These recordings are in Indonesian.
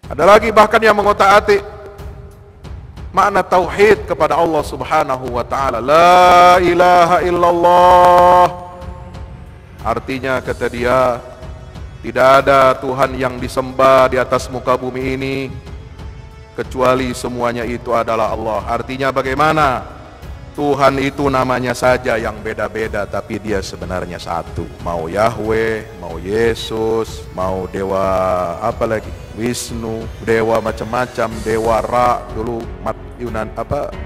Ada lagi bahkan yang mengotak-atik makna tauhid kepada Allah Subhanahu wa taala. La ilaha illallah. Artinya kata dia, tidak ada Tuhan yang disembah di atas muka bumi ini kecuali semuanya itu adalah Allah. Artinya bagaimana? Tuhan itu namanya saja yang beda-beda, tapi dia sebenarnya satu. Mau Yahweh, mau Yesus, mau dewa apa lagi? Wisnu, dewa macam-macam, dewa Ra dulu Yunan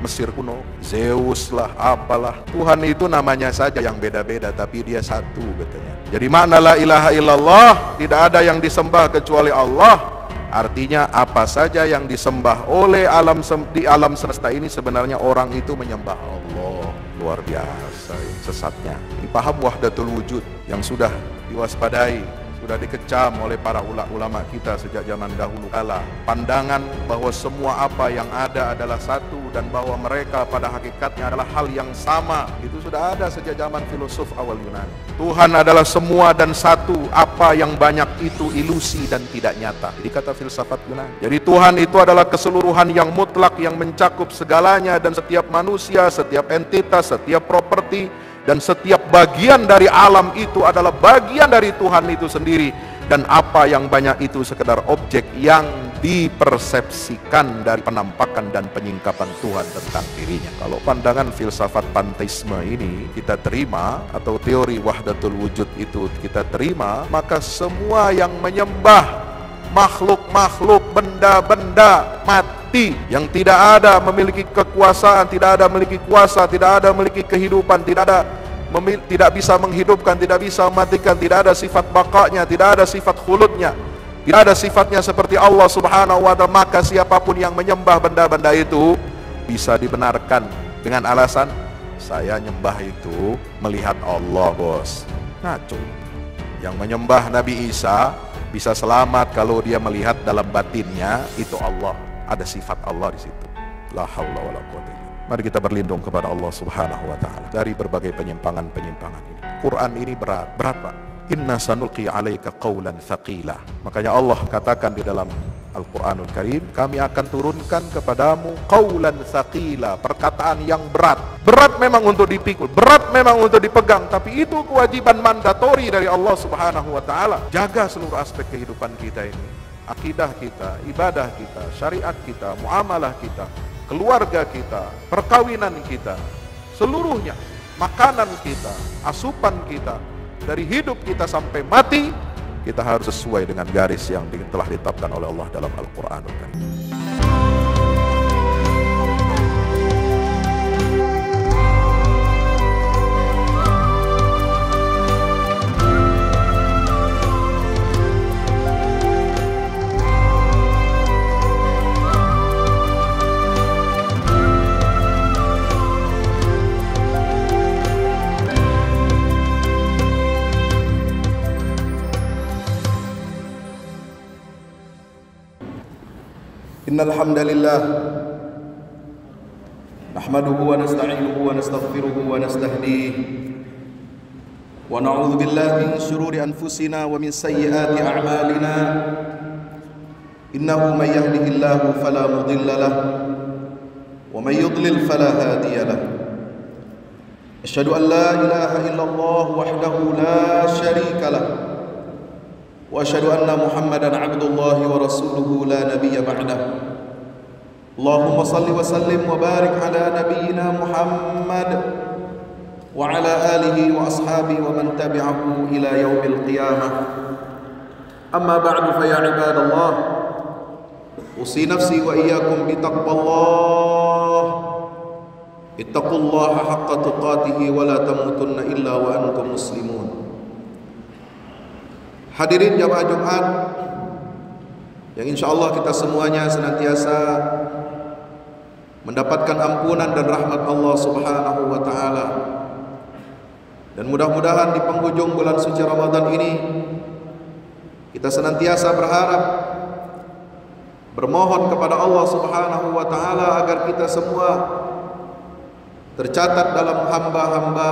Mesir kuno, Zeus lah, apalah. Tuhan itu namanya saja yang beda-beda, tapi dia satu katanya. Jadi makna la ilaha illallah, tidak ada yang disembah kecuali Allah. Artinya apa saja yang disembah oleh di alam semesta ini sebenarnya orang itu menyembah Allah. Luar biasa sesatnya. Ini paham wahdatul wujud yang sudah diwaspadai, sudah dikecam oleh para ulama kita sejak zaman dahulu kala. Pandangan bahwa semua apa yang ada adalah satu dan bahwa mereka pada hakikatnya adalah hal yang sama, itu sudah ada sejak zaman filosof awal Yunani. Tuhan adalah semua dan satu, apa yang banyak itu ilusi dan tidak nyata. Jadi kata filsafat Yunani. Jadi Tuhan itu adalah keseluruhan yang mutlak yang mencakup segalanya, dan setiap manusia, setiap entitas, setiap properti, dan setiap bagian dari alam itu adalah bagian dari Tuhan itu sendiri. Dan apa yang banyak itu sekedar objek yang dipersepsikan dari penampakan dan penyingkapan Tuhan tentang dirinya. Kalau pandangan filsafat panteisme ini kita terima, atau teori wahdatul wujud itu kita terima, maka semua yang menyembah makhluk-makhluk, benda-benda mati yang tidak ada memiliki kekuasaan, tidak ada memiliki kuasa, tidak ada memiliki kehidupan, tidak bisa menghidupkan, tidak bisa mematikan, tidak ada sifat bakanya, tidak ada sifat khuludnya, tidak ada sifatnya seperti Allah Subhanahu wa ta'ala, maka siapapun yang menyembah benda-benda itu bisa dibenarkan dengan alasan saya nyembah itu melihat Allah, bos. Ngaco. Yang menyembah Nabi Isa bisa selamat kalau dia melihat dalam batinnya itu Allah, ada sifat Allah di situ. La haula wala quwwata illa billah. Mari kita berlindung kepada Allah Subhanahu wa ta'ala dari berbagai penyimpangan-penyimpangan ini. Quran ini berat Pak. Inna sanulqi 'alaika qawlan thaqila. Makanya Allah katakan di dalam Al-Qur'anul Karim, kami akan turunkan kepadamu qawlan thaqila, perkataan yang berat. Berat memang untuk dipikul, berat memang untuk dipegang, tapi itu kewajiban mandatori dari Allah Subhanahu wa ta'ala. Jaga seluruh aspek kehidupan kita ini. Akidah kita, ibadah kita, syariat kita, muamalah kita, keluarga kita, perkawinan kita, seluruhnya, makanan kita, asupan kita, dari hidup kita sampai mati, kita harus sesuai dengan garis yang telah ditetapkan oleh Allah dalam Al-Qur'anul Karim. Innal hamdalillah nahmaduhu wa nasta'inuhu wa nastaghfiruhu wa nastahdihi wa na'udzu billahi min shururi anfusina wa min sayyiati a'malina. Innahu may yahdihillahu fala mudilla lahu wa may yudlil fala hadiya lahu. Asyhadu an la ilaha illallah wahdahu la syarika lahu wa asyhadu anna Muhammadan 'abdullahi wa rasuluhu la nabiyya ba'dahu. Allahumma salli wa sallim wa barik ala nabiyyina Muhammad wa ala alihi wa ashabihi wa man tabi'ahu ila yaumil qiyamah. Amma ba'du, fa ya ibadallah, usi nafsi wa iyyakum bi taqwallah. Ittaqullaha haqqa tuqatih wa la tamutunna illa wa antum muslimun. Hadirin jamaah Jumat yang insyaallah kita semuanya senantiasa mendapatkan ampunan dan rahmat Allah Subhanahu wa ta'ala. Dan mudah-mudahan di penghujung bulan suci Ramadan ini kita senantiasa berharap, bermohon kepada Allah Subhanahu wa ta'ala agar kita semua tercatat dalam hamba-hamba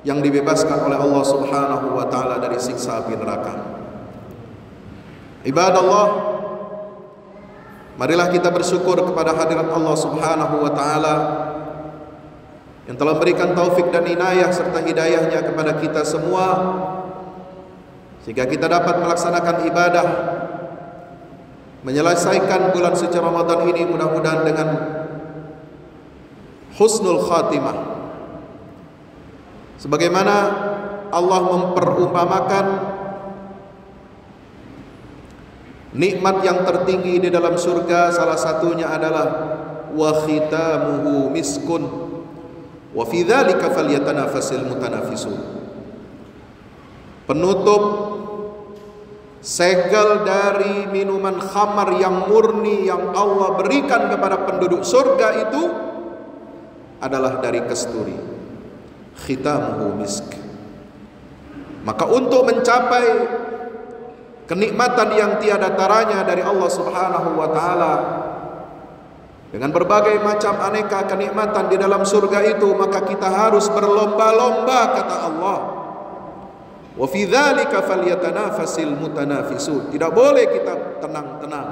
yang dibebaskan oleh Allah Subhanahu wa ta'ala dari siksa api neraka. Ibadallah, Marilah kita bersyukur kepada hadirat Allah Subhanahu wa taala yang telah memberikan taufik dan inayah serta hidayahnya kepada kita semua, sehingga kita dapat melaksanakan ibadah, menyelesaikan bulan suci Ramadan ini mudah-mudahan dengan husnul khatimah. Sebagaimana Allah memperumpamakan nikmat yang tertinggi di dalam surga, salah satunya adalah wa khitamuhu miskun wa fi dzalika falyatanafasil mutanafisun. Penutup segel dari minuman khamar yang murni yang Allah berikan kepada penduduk surga itu adalah dari kasturi, khitamuhu misk. Maka untuk mencapai kenikmatan yang tiada taranya dari Allah Subhanahu wa taala dengan berbagai macam aneka kenikmatan di dalam surga itu, maka kita harus berlomba-lomba, kata Allah. Wa fi dzalika falyatanafasil mutanafisun. Tidak boleh kita tenang-tenang.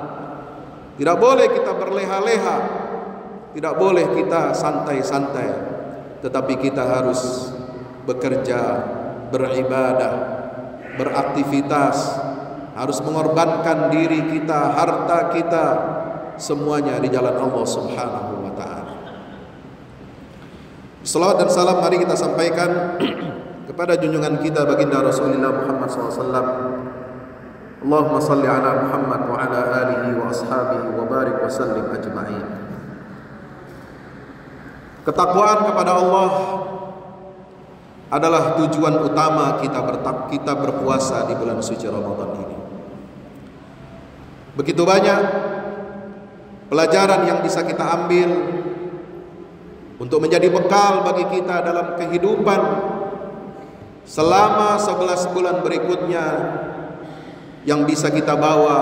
Tidak boleh kita berleha-leha. Tidak boleh kita santai-santai. Tetapi kita harus bekerja, beribadah, beraktivitas, harus mengorbankan diri kita, harta kita, semuanya di jalan Allah Subhanahu wa taala. Salawat dan salam mari kita sampaikan kepada junjungan kita baginda Rasulullah Muhammad SAW. Allahumma salli ala Muhammad wa ala alihi wa ashabihi wa barik wa sallim ajma'in. Ketakwaan kepada Allah adalah tujuan utama kita berpuasa di bulan suci Ramadan ini. Begitu banyak pelajaran yang bisa kita ambil untuk menjadi bekal bagi kita dalam kehidupan selama 11 bulan berikutnya, yang bisa kita bawa,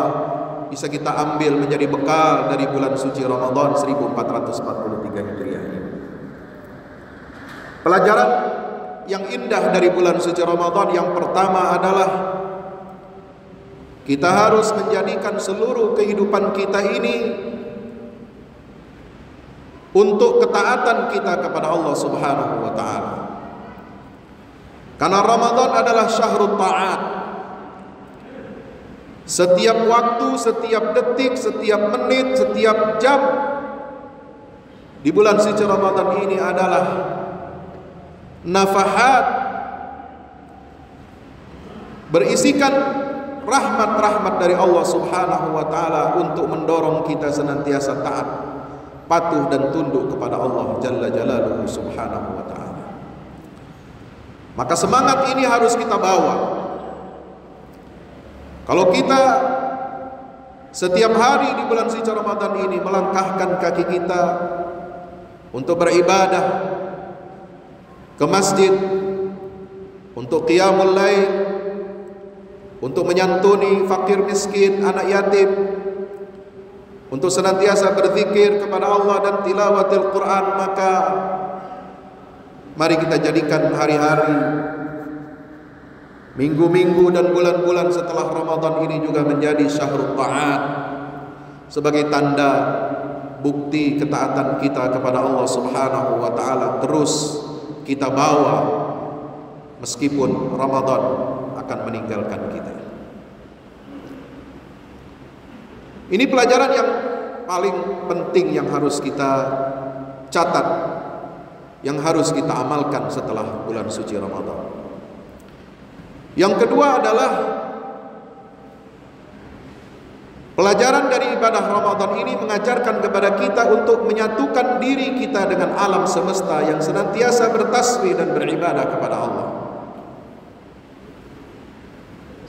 bisa kita ambil menjadi bekal dari bulan suci Ramadan 1443 Hijriah ini. Pelajaran yang indah dari bulan suci Ramadan yang pertama adalah kita harus menjadikan seluruh kehidupan kita ini untuk ketaatan kita kepada Allah Subhanahu wa taala. Karena Ramadan adalah syahrul ta'at. Setiap waktu, setiap detik, setiap menit, setiap jam di bulan suci Ramadan ini adalah nafahat, berisikan rahmat-rahmat dari Allah Subhanahu wa taala untuk mendorong kita senantiasa taat, patuh dan tunduk kepada Allah Jalla Jalaluhu Subhanahu wa taala. Maka semangat ini harus kita bawa. Kalau kita setiap hari di bulan suci Ramadan ini melangkahkan kaki kita untuk beribadah ke masjid, untuk qiyamul lail, untuk menyantuni fakir miskin, anak yatim, untuk senantiasa berzikir kepada Allah dan tilawatil Quran, maka mari kita jadikan hari-hari, minggu-minggu dan bulan-bulan setelah Ramadan ini juga menjadi syahrul ta'at, sebagai tanda bukti ketaatan kita kepada Allah Subhanahu wa taala terus kita bawa meskipun Ramadan akan meninggalkan kita. Ini pelajaran yang paling penting yang harus kita catat, yang harus kita amalkan setelah bulan suci Ramadan. Yang kedua adalah pelajaran dari ibadah Ramadan ini mengajarkan kepada kita untuk menyatukan diri kita dengan alam semesta yang senantiasa bertasbih dan beribadah kepada Allah.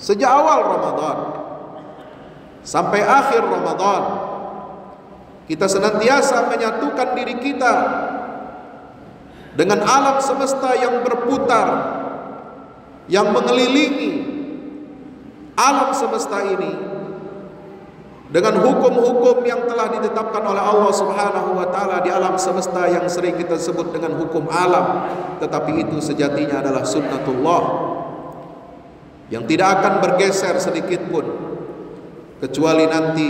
Sejak awal Ramadan sampai akhir Ramadan, kita senantiasa menyatukan diri kita dengan alam semesta yang berputar, yang mengelilingi alam semesta ini, dengan hukum-hukum yang telah ditetapkan oleh Allah Subhanahu wa taala di alam semesta yang sering kita sebut dengan hukum alam, tetapi itu sejatinya adalah sunnatullah yang tidak akan bergeser sedikit pun kecuali nanti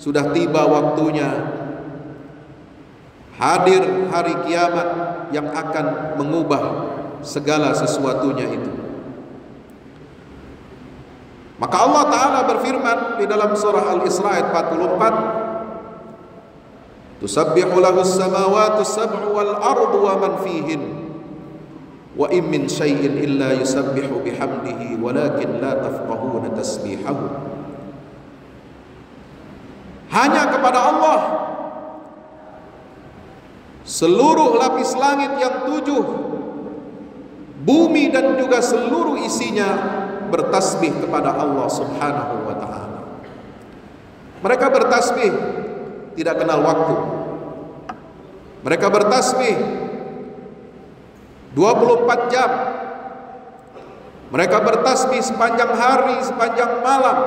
sudah tiba waktunya hadir hari kiamat yang akan mengubah segala sesuatunya itu. Maka Allah Ta'ala berfirman di dalam surah Al-Isra ayat 44, "Tusabbihu lahus samawati sab'u wal ardu wa man fihin, wa in min syai'in illa yusabbihu bihamdihi walakin la tafqahuna tasbihahu." Hanya kepada Allah seluruh lapis langit yang 7, bumi dan juga seluruh isinya bertasbih kepada Allah Subhanahu wa ta'ala. Mereka bertasbih tidak kenal waktu. Mereka bertasbih 24 jam. Mereka bertasbih sepanjang hari, sepanjang malam.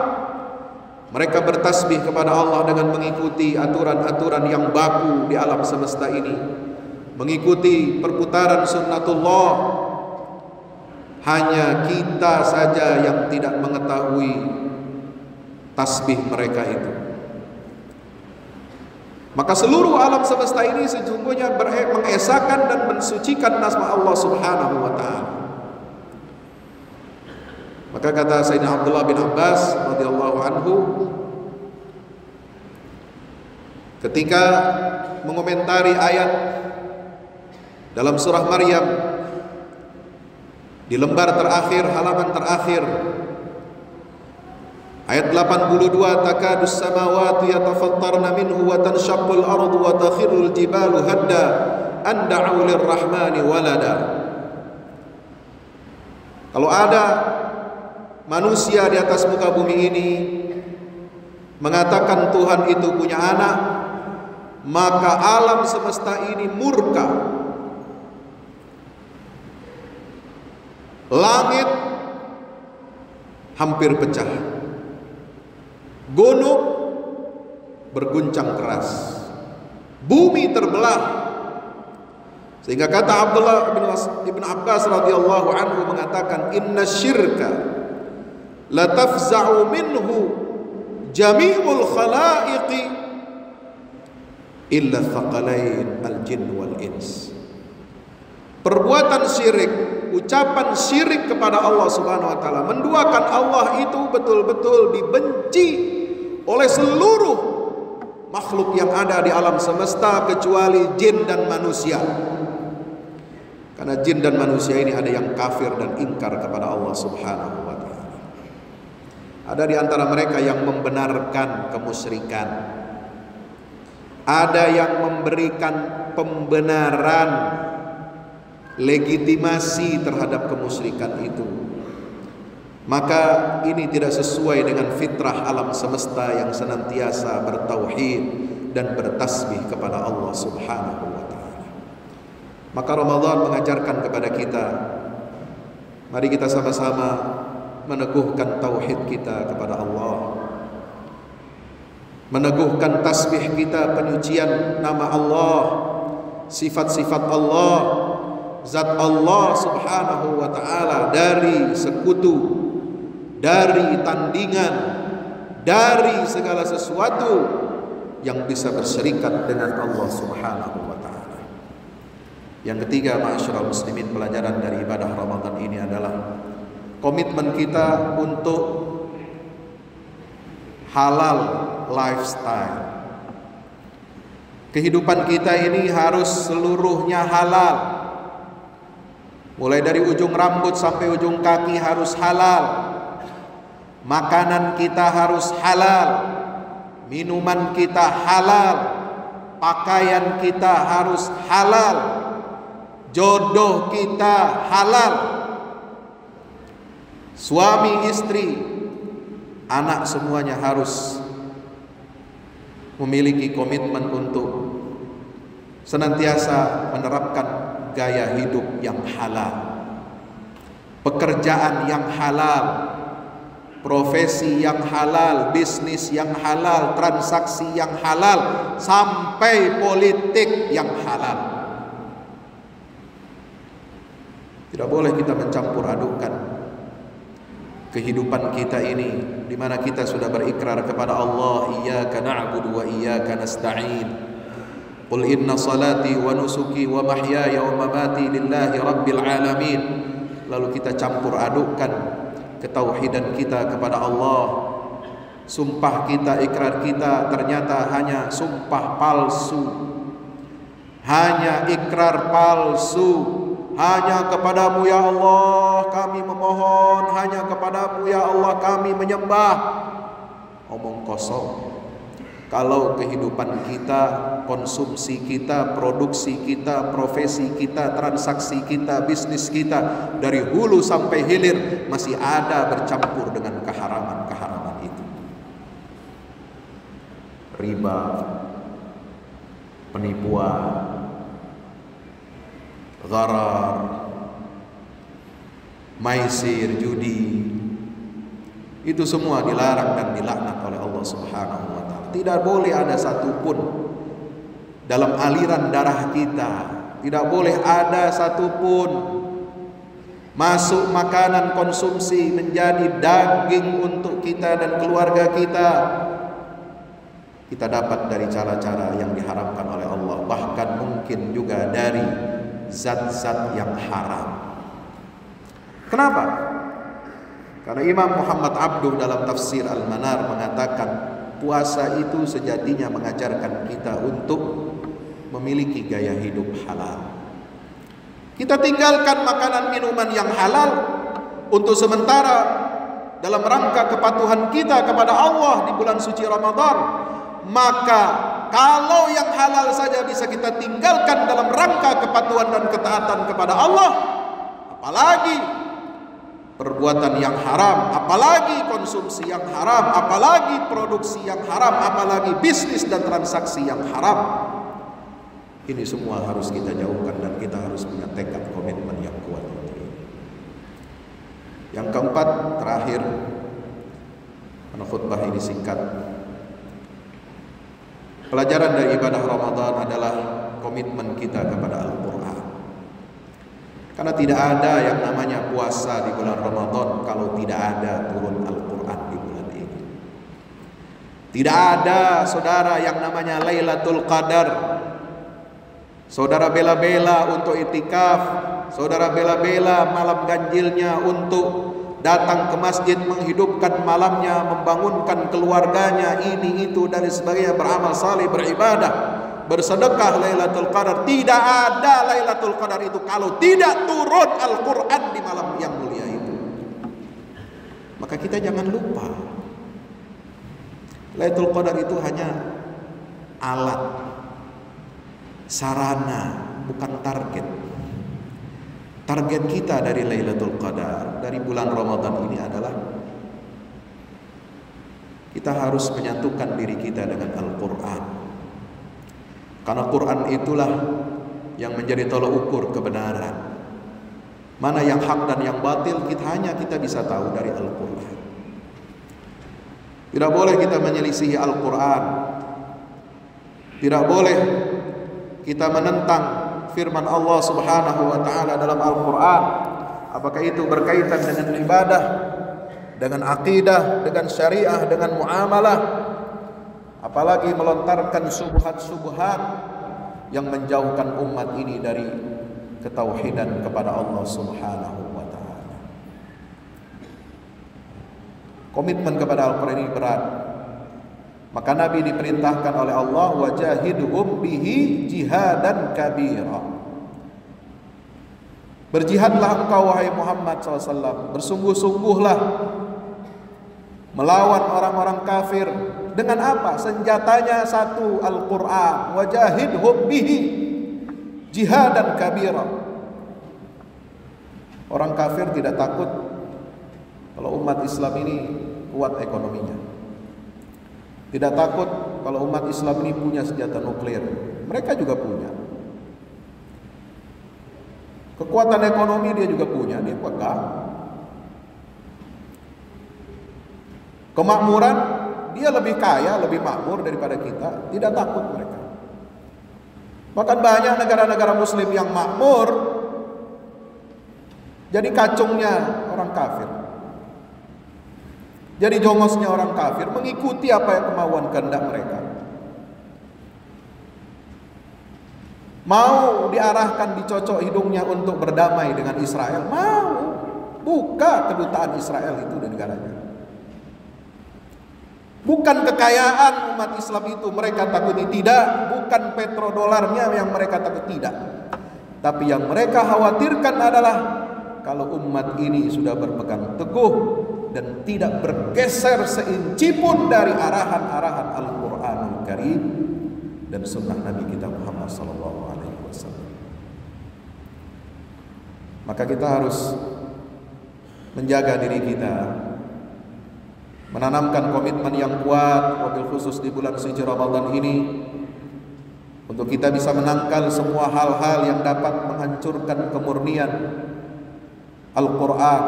Mereka bertasbih kepada Allah dengan mengikuti aturan-aturan yang baku di alam semesta ini, mengikuti perputaran sunnatullah. Hanya kita saja yang tidak mengetahui tasbih mereka itu. Maka seluruh alam semesta ini sesungguhnya mengesahkan dan mensucikan nama Allah Subhanahu wa ta'ala. Maka kata Sayyidina Abdullah bin Abbas radhiyallahu anhu ketika mengomentari ayat dalam surah Maryam di lembar terakhir, halaman terakhir, ayat 82, "Takadus samawati yatafattarna minhu wa tanshaqqul ardu wa takhirul jibalu hadda an da'u lirrahmani walada." Kalau ada manusia di atas muka bumi ini mengatakan Tuhan itu punya anak, maka alam semesta ini murka. Langit hampir pecah, gunung berguncang keras, bumi terbelah, sehingga kata Abdullah bin Abbas radhiyallahu anhu mengatakan, "Inna syirka la tafza'u minhu jami'ul khalaiqi illa thaqalain al-jinn wal ins." Perbuatan syirik, ucapan syirik kepada Allah Subhanahu wa ta'ala, menduakan Allah itu betul-betul dibenci oleh seluruh makhluk yang ada di alam semesta kecuali jin dan manusia. Karena jin dan manusia ini ada yang kafir dan ingkar kepada Allah Subhanahu wa ta'ala. Ada di antara mereka yang membenarkan kemusyrikan, ada yang memberikan pembenaran, legitimasi terhadap kemusyrikan itu. Maka ini tidak sesuai dengan fitrah alam semesta yang senantiasa bertauhid dan bertasbih kepada Allah Subhanahu wa ta'ala. Maka Ramadan mengajarkan kepada kita, mari kita sama-sama meneguhkan tauhid kita kepada Allah, meneguhkan tasbih kita, penyucian nama Allah, sifat-sifat Allah, zat Allah Subhanahu wa ta'ala, dari sekutu, dari tandingan, dari segala sesuatu yang bisa berserikat dengan Allah Subhanahu wa ta'ala. Yang ketiga, ma'asyiral muslimin, pelajaran dari ibadah Ramadan ini adalah komitmen kita untuk halal lifestyle. Kehidupan kita ini harus seluruhnya halal. Mulai dari ujung rambut sampai ujung kaki harus halal. Makanan kita harus halal, minuman kita halal, pakaian kita harus halal, jodoh kita halal, suami istri, anak semuanya harus memiliki komitmen untuk senantiasa menerapkan gaya hidup yang halal, pekerjaan yang halal, profesi yang halal, bisnis yang halal, transaksi yang halal, sampai politik yang halal. Tidak boleh kita mencampur adukan kehidupan kita ini di mana kita sudah berikrar kepada Allah, iyyaka na'budu wa iyyaka nasta'in. Qul inna salati wa nusuki wa mahyaya wa mamati lillahi rabbil alamin. Lalu kita campur adukkan ketauhidan kita kepada Allah. Sumpah kita, ikrar kita ternyata hanya sumpah palsu, hanya ikrar palsu. Hanya kepadamu ya Allah kami memohon, hanya kepadamu ya Allah kami menyembah. Omong kosong. Kalau kehidupan kita, konsumsi kita, produksi kita, profesi kita, transaksi kita, bisnis kita, dari hulu sampai hilir masih ada bercampur dengan keharaman-keharaman itu. Riba, penipuan, gharar, maisir, judi, itu semua dilarang dan dilaknat oleh Allah Subhanahu wa ta'ala. Tidak boleh ada satupun dalam aliran darah kita, tidak boleh ada satupun masuk makanan konsumsi menjadi daging untuk kita dan keluarga kita. Kita dapat dari cara-cara yang diharamkan oleh Allah, bahkan mungkin juga dari zat-zat yang haram. Kenapa? Karena Imam Muhammad Abduh dalam tafsir Al-Manar mengatakan puasa itu sejatinya mengajarkan kita untuk memiliki gaya hidup halal. Kita tinggalkan makanan minuman yang halal untuk sementara dalam rangka kepatuhan kita kepada Allah di bulan suci Ramadan. Maka kalau yang halal saja bisa kita tinggalkan dalam rangka kepatuhan dan ketaatan kepada Allah, apalagi perbuatan yang haram, apalagi konsumsi yang haram, apalagi produksi yang haram, apalagi bisnis dan transaksi yang haram. Ini semua harus kita jauhkan dan kita harus punya tekad komitmen yang kuat untuk ini. Yang keempat, terakhir, karena khutbah ini singkat, pelajaran dari ibadah Ramadan adalah komitmen kita kepada Al-Quran. Karena tidak ada yang namanya puasa di bulan Ramadan kalau tidak ada turun Al-Quran di bulan ini. Tidak ada, saudara, yang namanya Lailatul Qadar. Saudara bela-bela untuk itikaf, saudara bela-bela malam ganjilnya untuk datang ke masjid, menghidupkan malamnya, membangunkan keluarganya, ini itu dan sebagainya, beramal saleh, beribadah, bersedekah Lailatul Qadar. Tidak ada Lailatul Qadar itu kalau tidak turun Al-Quran di malam yang mulia itu. Maka kita jangan lupa, Lailatul Qadar itu hanya alat, sarana, bukan target. Target kita dari Lailatul Qadar, dari bulan Ramadan ini adalah kita harus menyatukan diri kita dengan Al-Quran. Karena Quran itulah yang menjadi tolak ukur kebenaran. Mana yang hak dan yang batil kita bisa tahu dari Al-Quran. Tidak boleh kita menyelisihi Al-Quran. Tidak boleh kita menentang firman Allah Subhanahu wa ta'ala dalam Al-Quran, apakah itu berkaitan dengan ibadah, dengan akidah, dengan syariah, dengan muamalah, apalagi melontarkan subhat-subhat yang menjauhkan umat ini dari ketauhidan kepada Allah Subhanahu wa ta'ala. Komitmen kepada Al-Quran ini berat. Maka Nabi diperintahkan oleh Allah, wajahidhum bihi jihadan kabira. Berjihadlah engkau wahai Muhammad SAW, bersungguh-sungguhlah melawan orang-orang kafir. Dengan apa? Senjatanya satu, Al-Quran. Wajahidhum bihi jihadan kabira. Orang kafir tidak takut kalau umat Islam ini kuat ekonominya. Tidak takut kalau umat Islam ini punya senjata nuklir. Mereka juga punya. Kekuatan ekonomi dia juga punya, dia pegang. Kemakmuran, dia lebih kaya, lebih makmur daripada kita. Tidak takut mereka. Bahkan banyak negara-negara muslim yang makmur jadi kacungnya orang kafir. Jadi jongosnya orang kafir mengikuti apa yang kemauan kehendak mereka. Mau diarahkan, dicocok hidungnya untuk berdamai dengan Israel, mau. Buka kedutaan Israel itu di negaranya. Bukan kekayaan umat Islam itu mereka takuti, tidak. Bukan petrodolarnya yang mereka takuti, tidak. Tapi yang mereka khawatirkan adalah kalau umat ini sudah berpegang teguh dan tidak bergeser seinci pun dari arahan-arahan Al-Quranul Karim dan sunnah Nabi kita Muhammad SAW. Maka kita harus menjaga diri kita, menanamkan komitmen yang kuat, wabil khusus di bulan suci Ramadan ini, untuk kita bisa menangkal semua hal-hal yang dapat menghancurkan kemurnian Al-Quran,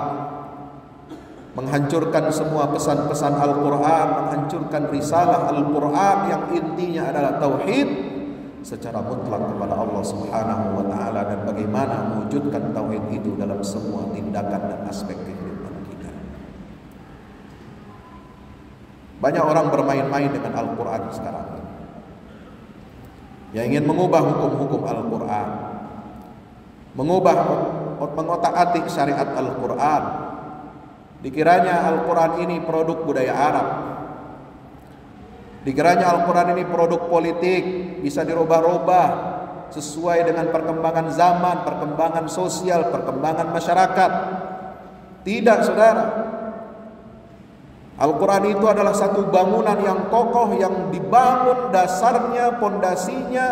menghancurkan semua pesan-pesan Al-Quran, menghancurkan risalah Al-Quran yang intinya adalah tauhid secara mutlak kepada Allah Subhanahu wa Ta'ala, dan bagaimana mewujudkan tauhid itu dalam semua tindakan dan aspek kehidupan kita. Banyak orang bermain-main dengan Al-Quran sekarang, yang ingin mengubah hukum-hukum Al-Quran, mengotak-atik syariat Al-Quran. Dikiranya Al-Quran ini produk budaya Arab, dikiranya Al-Quran ini produk politik, bisa dirubah-rubah sesuai dengan perkembangan zaman, perkembangan sosial, perkembangan masyarakat. Tidak, saudara. Al-Quran itu adalah satu bangunan yang kokoh, yang dibangun dasarnya, pondasinya,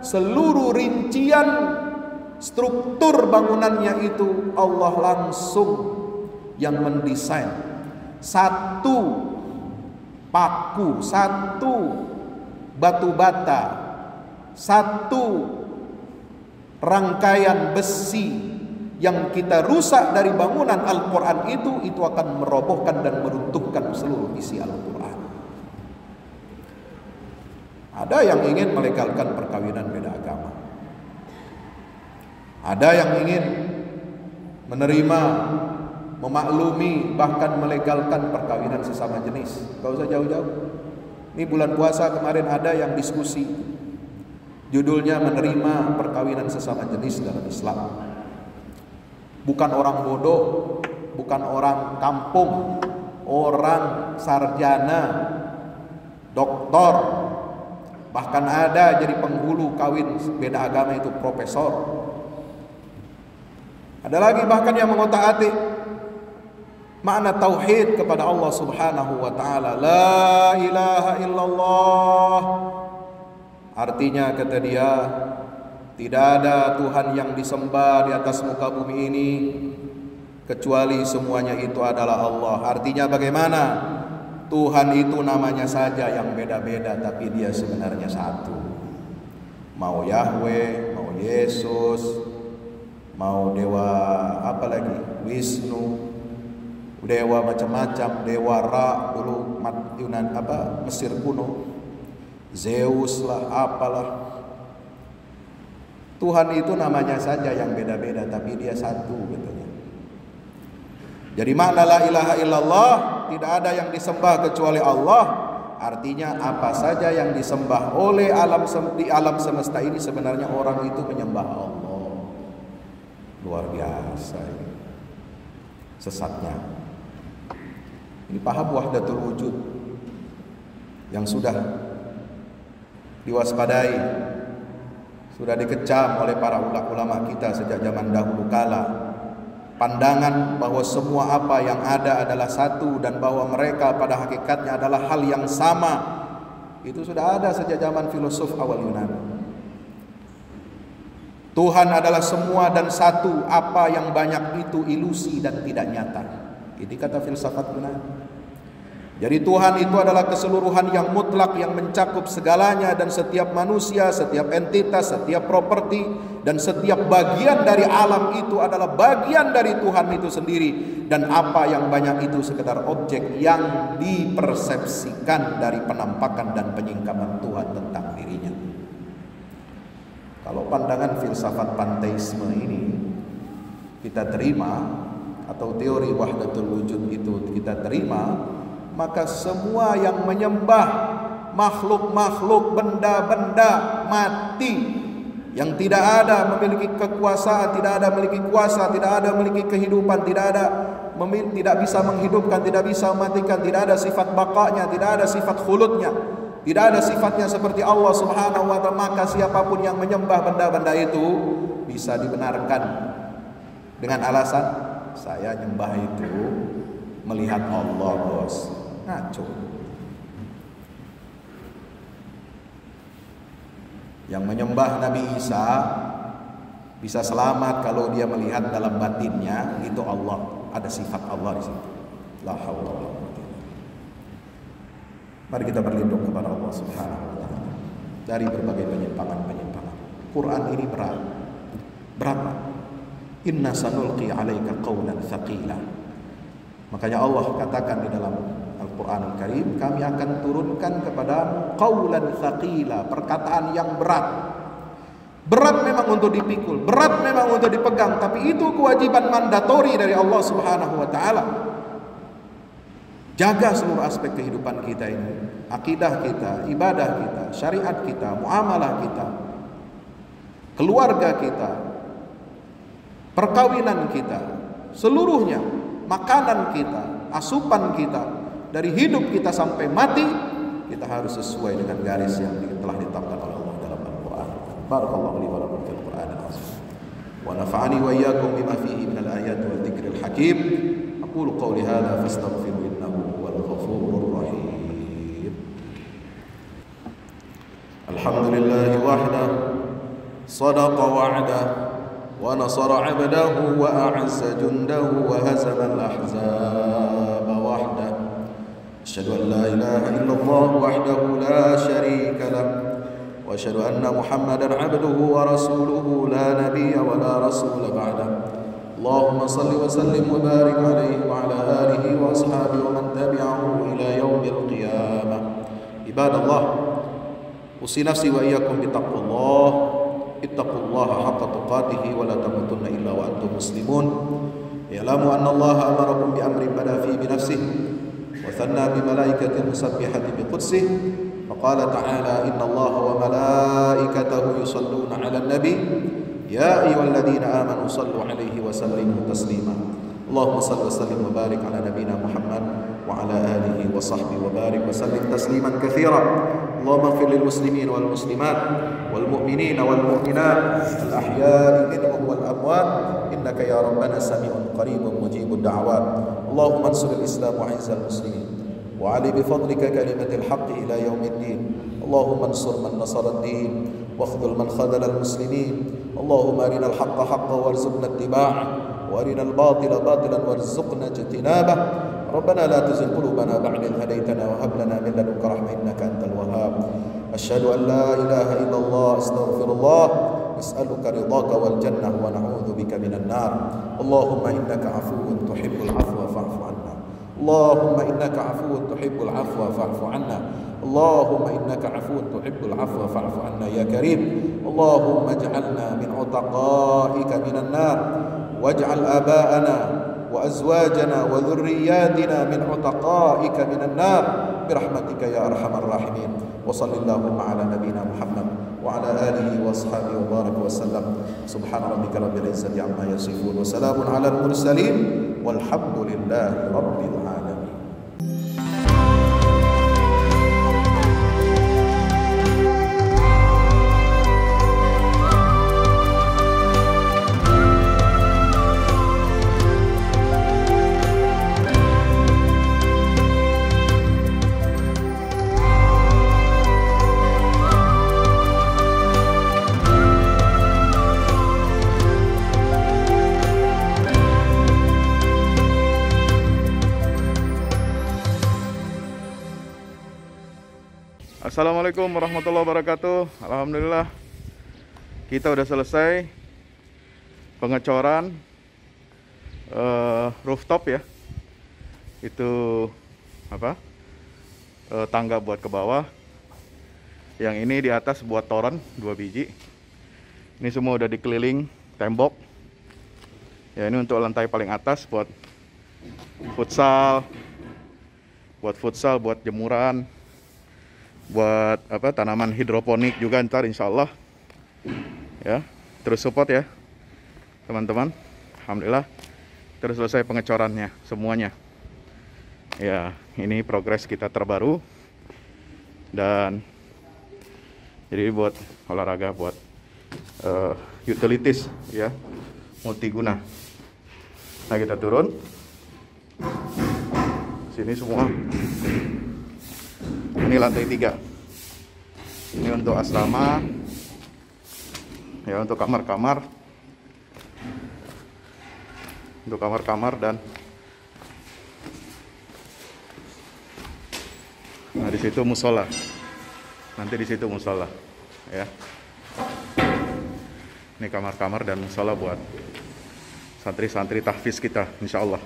seluruh rincian struktur bangunannya itu Allah langsung yang mendesain. Satu paku, satu batu bata, satu rangkaian besi yang kita rusak dari bangunan Al-Quran itu akan merobohkan dan meruntuhkan seluruh isi Al-Quran. Ada yang ingin melegalkan perkawinan beda agama, ada yang ingin menerima, memaklumi, bahkan melegalkan perkawinan sesama jenis. Gak usah jauh-jauh. Ini bulan puasa kemarin ada yang diskusi, judulnya menerima perkawinan sesama jenis dalam Islam. Bukan orang bodoh, bukan orang kampung, orang sarjana, doktor, bahkan ada jadi penghulu kawin beda agama itu profesor. Ada lagi bahkan yang mengotak-atik makna tauhid kepada Allah Subhanahu wa Ta'ala. La ilaha illallah, artinya kata dia, tidak ada Tuhan yang disembah di atas muka bumi ini kecuali semuanya itu adalah Allah. Artinya bagaimana? Tuhan itu namanya saja yang beda-beda, tapi dia sebenarnya satu. Mau Yahweh, mau Yesus, mau dewa apa lagi, Wisnu, dewa macam-macam, dewa Ra dulu Yunan apa Mesir kuno, Zeus lah, apalah. Tuhan itu namanya saja yang beda-beda, tapi dia satu katanya. Jadi makna la ilaha illallah, tidak ada yang disembah kecuali Allah. Artinya apa saja yang disembah oleh di alam semesta ini sebenarnya orang itu menyembah Allah. Luar biasa ini sesatnya. Ini paham wahdatul wujud yang sudah diwaspadai, sudah dikecam oleh para ulama kita sejak zaman dahulu kala. Pandangan bahwa semua apa yang ada adalah satu dan bahwa mereka pada hakikatnya adalah hal yang sama, itu sudah ada sejak zaman filosof awal Yunani. Tuhan adalah semua dan satu, apa yang banyak itu ilusi dan tidak nyata. Ini kata filsafat Yunani. Jadi Tuhan itu adalah keseluruhan yang mutlak, yang mencakup segalanya, dan setiap manusia, setiap entitas, setiap properti, dan setiap bagian dari alam itu adalah bagian dari Tuhan itu sendiri. Dan apa yang banyak itu sekedar objek yang dipersepsikan dari penampakan dan penyingkapan Tuhan tentang dirinya. Kalau pandangan filsafat panteisme ini kita terima, atau teori wahdatul wujud itu kita terima, maka semua yang menyembah makhluk-makhluk, benda-benda mati yang tidak ada memiliki kekuasaan, tidak ada memiliki kuasa, tidak ada memiliki kehidupan, tidak bisa menghidupkan, tidak bisa mematikan, tidak ada sifat bakanya, tidak ada sifat khuludnya, tidak ada sifatnya seperti Allah Subhanahu wa ta'ala, maka siapapun yang menyembah benda-benda itu bisa dibenarkan dengan alasan saya nyembah itu melihat Allah, bos. Ngaco. Yang menyembah Nabi Isa bisa selamat kalau dia melihat dalam batinnya itu Allah, ada sifat Allah di situ. La haula wala quwwata. Mari kita berlindung kepada Allah Subhanahu wa taala dari berbagai penyimpangan-penyimpangan. Quran ini berat. Berat. Inna sanulqi 'alaika qawlan tsaqila. Makanya Allah katakan di dalam Al-Quranul Karim, kami akan turunkan kepada qawlan tsaqila, perkataan yang berat. Berat memang untuk dipikul, berat memang untuk dipegang, tapi itu kewajiban mandatori dari Allah Subhanahu wa taala. Jaga seluruh aspek kehidupan kita ini, akidah kita, ibadah kita, syariat kita, muamalah kita, keluarga kita, perkawinan kita, seluruhnya, makanan kita, asupan kita, dari hidup kita sampai mati, kita harus sesuai dengan garis yang telah ditetapkan oleh Allah dalam Al-Quran. Barakallahu li wa lakum fil Qur'an al-azim. Wa nafa'ani wa iyyakum bima fihi min al-ayati wa dzikril hakim. Aqulu qawli hadza fastaghfiru innahu huwal ghafurur rahim. Alhamdulillahi wahdahu sadaqa wa'dahu wa nasara 'abdahu wa a'azza jundahu wa hazama al-ahzaba wahdahu. أشهد أن لا إله إلا الله وحده لا شريك له وأشهد أن محمدا عبده ورسوله لا نبي ولا رسول بعده اللهم صل وسلم وبارك عليه وعلى آله وأصحابه ومن تبعه إلى يوم القيامة عباد الله أوصي نفسي وإياكم بتقوى الله اتقوا الله حق تقاته ولا تموتن إلا وأنتم مسلمون اعلموا أن الله أمركم بأمر بدأ فيه بنفسه وثنى بملائكة مسبحة بقدسه فقال تعالى إن الله وملائكته يصلون على النبي يا أيها الذين آمنوا صلوا عليه وسلموا تسليما اللهم صل وسلم وبارك على نبينا محمد وعلى آله وصحبه وبارك وسلم تسليما كثيرا اللهم اغفر للمسلمين والمسلمات والمؤمنين والمؤمنات الأحياء منهم والأموات إنك يا ربنا سميع قريب مجيب الدعوات اللهم انصر الإسلام وعز المسلمين وعلي بفضلك كلمة الحق إلى يوم الدين اللهم انصر من نصر الدين واخذل من خذل المسلمين اللهم أرنا الحق حقا وارزقنا اتباعه وأرنا الباطل باطلا وارزقنا اجتنابه ربنا لا تزغ قلوبنا بعد إذ هديتنا وهب لنا من لدنك رحمة إنك أنت الوهاب أشهد أن لا إله إلا الله أستغفر الله نسألك رضاك والجنة ونعوذ بك من النار اللهم إنك عفو تحب العفو فاعف عنا اللهم إنك عفو تحب العفو فاعف عنا اللهم إنك عفو تحب العفو فاعف عنا يا كريم اللهم اجعلنا من عتقائك من النار واجعل آباءنا وأزواجنا وذرياتنا من عتقائك من النار برحمتك يا أرحم الراحمين وصل اللهم على نبينا محمد وعلى آله وأصحابه وبارك وسلم سبحان ربك رب العزة عما يصفون وسلام على المرسلين والحمد لله رب العالمين. Assalamualaikum warahmatullahi wabarakatuh. Alhamdulillah kita udah selesai pengecoran rooftop ya. Itu apa? Tangga buat ke bawah. Yang ini di atas buat toren 2 biji. Ini semua udah dikeliling tembok. Ya ini untuk lantai paling atas buat futsal, buat futsal, buat jemuran, buat tanaman hidroponik juga ntar insya Allah. Ya, terus support ya teman-teman. Alhamdulillah terus selesai pengecorannya semuanya. Ya, ini progres kita terbaru. Dan jadi buat olahraga, buat utilities ya, multiguna. Nah, kita turun sini semua. Ini lantai 3. Ini untuk asrama ya, untuk kamar-kamar, dan nah di situ musola. Nanti di situ musola ya. Ini kamar-kamar dan musola buat santri-santri tahfiz kita insya Allah.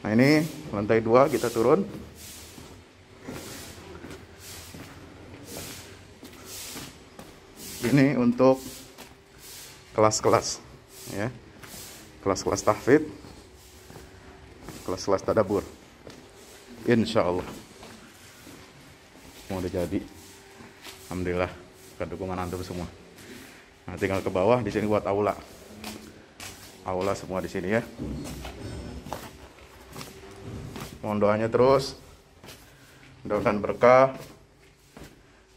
Nah, ini lantai 2 kita turun. Ini untuk kelas-kelas ya, kelas-kelas tahfidz, kelas-kelas tadabbur. Insya Allah mau udah jadi. Alhamdulillah berkat dukungan antum semua. Nah, tinggal ke bawah di sini buat aula semua di sini ya. Mohon doanya terus, mudah-mudahan berkah,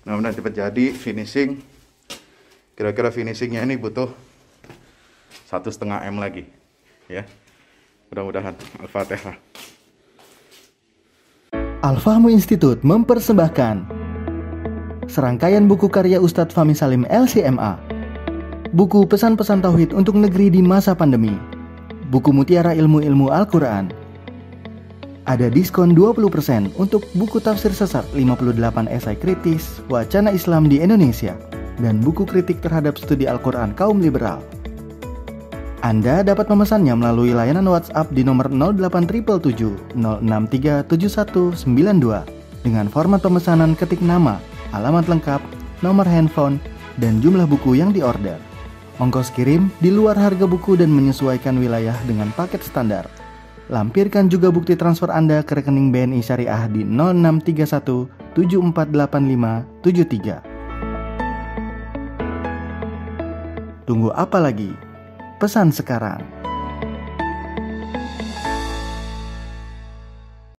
mudah-mudahan cepat jadi finishing. Kira-kira finishingnya ini butuh 1,5 M lagi ya, mudah-mudahan. Al-Fatihah. Al-Fahmu Institute mempersembahkan serangkaian buku karya Ustadz Fahmi Salim LCMA. Buku pesan-pesan tauhid untuk negeri di masa pandemi. Buku mutiara ilmu-ilmu Al-Quran. Ada diskon 20% untuk buku tafsir sesat 58 esai kritis wacana Islam di Indonesia dan buku kritik terhadap studi Al-Quran kaum liberal. Anda dapat memesannya melalui layanan WhatsApp di nomor 0877 063 7192 dengan format pemesanan ketik nama, alamat lengkap, nomor handphone, dan jumlah buku yang diorder. Ongkos kirim di luar harga buku dan menyesuaikan wilayah dengan paket standar. Lampirkan juga bukti transfer Anda ke rekening BNI Syariah di 0631 748573. Tunggu apa lagi? Pesan sekarang.